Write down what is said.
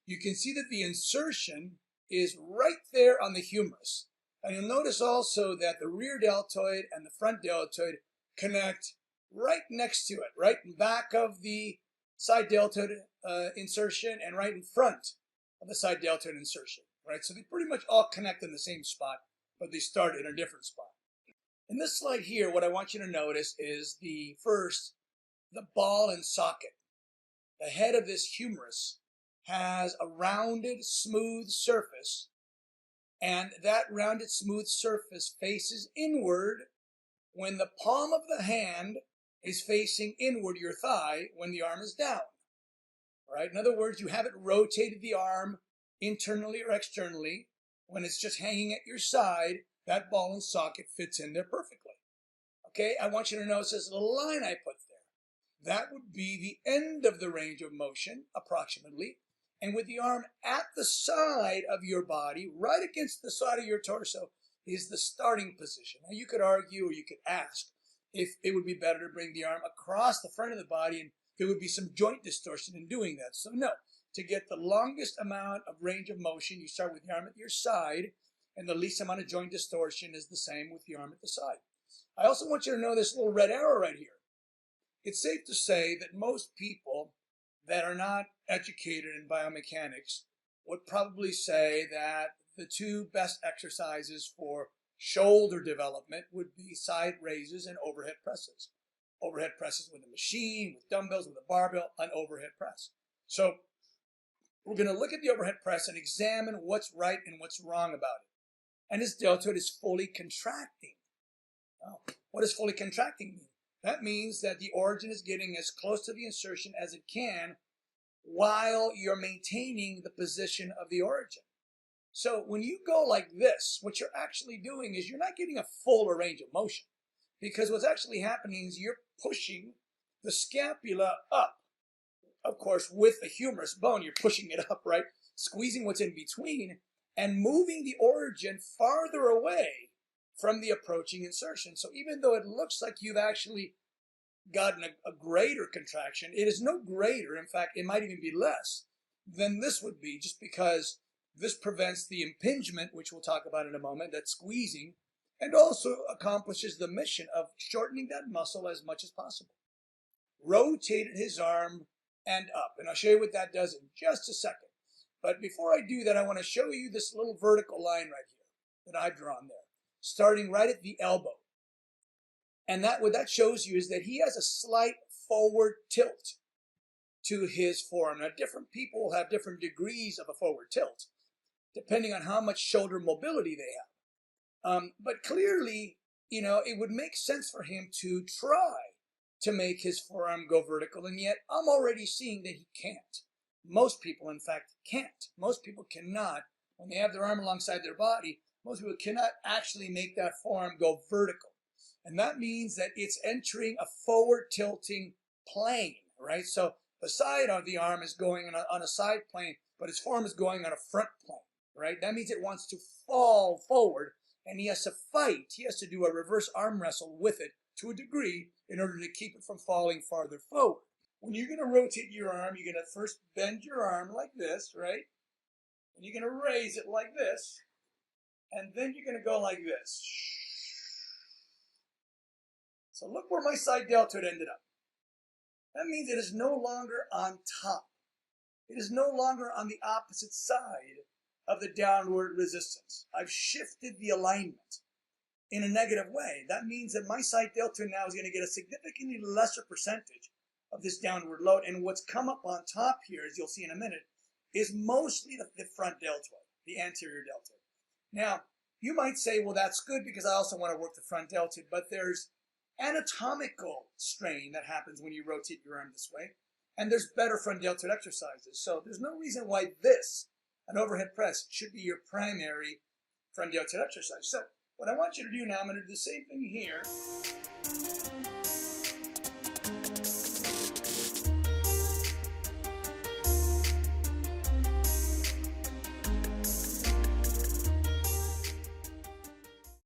you can see that the insertion is right there on the humerus. And you'll notice also that the rear deltoid and the front deltoid connect right next to it, right in back of the side deltoid insertion and right in front of the side deltoid insertion, right? So they pretty much all connect in the same spot, but they start in a different spot. In this slide here, what I want you to notice is the ball and socket. The head of this humerus has a rounded, smooth surface, and that rounded, smooth surface faces inward when the palm of the hand is facing inward, your thigh, when the arm is down. Right? In other words, you haven't rotated the arm internally or externally. When it's just hanging at your side, that ball and socket fits in there perfectly. Okay, I want you to notice this little line I put there. That would be the end of the range of motion, approximately. And with the arm at the side of your body, right against the side of your torso, is the starting position. Now, you could argue or you could ask if it would be better to bring the arm across the front of the body, and there would be some joint distortion in doing that. So no, to get the longest amount of range of motion, you start with the arm at your side, and the least amount of joint distortion is the same with the arm at the side. I also want you to know this little red arrow right here. It's safe to say that most people that are not educated in biomechanics would probably say that the two best exercises for shoulder development would be side raises and overhead presses. Overhead presses with a machine, with dumbbells, with a barbell, an overhead press. So we're going to look at the overhead press and examine what's right and what's wrong about it. And this deltoid is fully contracting. Oh, what does fully contracting mean? That means that the origin is getting as close to the insertion as it can while you're maintaining the position of the origin. So when you go like this, what you're actually doing is you're not getting a fuller range of motion, because what's actually happening is you're pushing the scapula up. Of course, with the humerus bone, you're pushing it up, right? Squeezing what's in between and moving the origin farther away from the approaching insertion. So even though it looks like you've actually gotten a greater contraction, it is no greater. In fact, it might even be less than this would be, just because this prevents the impingement, which we'll talk about in a moment, that squeezing, and also accomplishes the mission of shortening that muscle as much as possible. Rotated his arm and up, and I'll show you what that does in just a second. But before I do that, I want to show you this little vertical line right here that I've drawn there, starting right at the elbow. And what that shows you is that he has a slight forward tilt to his forearm. Now, different people will have different degrees of a forward tilt, depending on how much shoulder mobility they have. But clearly, it would make sense for him to try to make his forearm go vertical, and yet I'm already seeing that he can't. Most people, in fact, can't. Most people cannot, when they have their arm alongside their body, most people cannot actually make that forearm go vertical. And that means that it's entering a forward tilting plane, right? So the side of the arm is going on a side plane, but his forearm is going on a front plane, right? That means it wants to fall forward, and he has to fight. He has to do a reverse arm wrestle with it to a degree in order to keep it from falling farther forward. When you're going to rotate your arm, you're going to first bend your arm like this, right? And you're going to raise it like this, and then you're going to go like this. So look where my side deltoid ended up. That means it is no longer on top. It is no longer on the opposite side of the downward resistance. I've shifted the alignment in a negative way. That means that my side deltoid now is going to get a significantly lesser percentage of this downward load. And what's come up on top here, as you'll see in a minute, is mostly the front deltoid, the anterior deltoid. Now, you might say, well, that's good because I also want to work the front deltoid, but there's anatomical strain that happens when you rotate your arm this way, and there's better front deltoid exercises. So there's no reason why an overhead press, should be your primary front deltoid exercise. So what I want you to do now, I'm going to do the same thing here.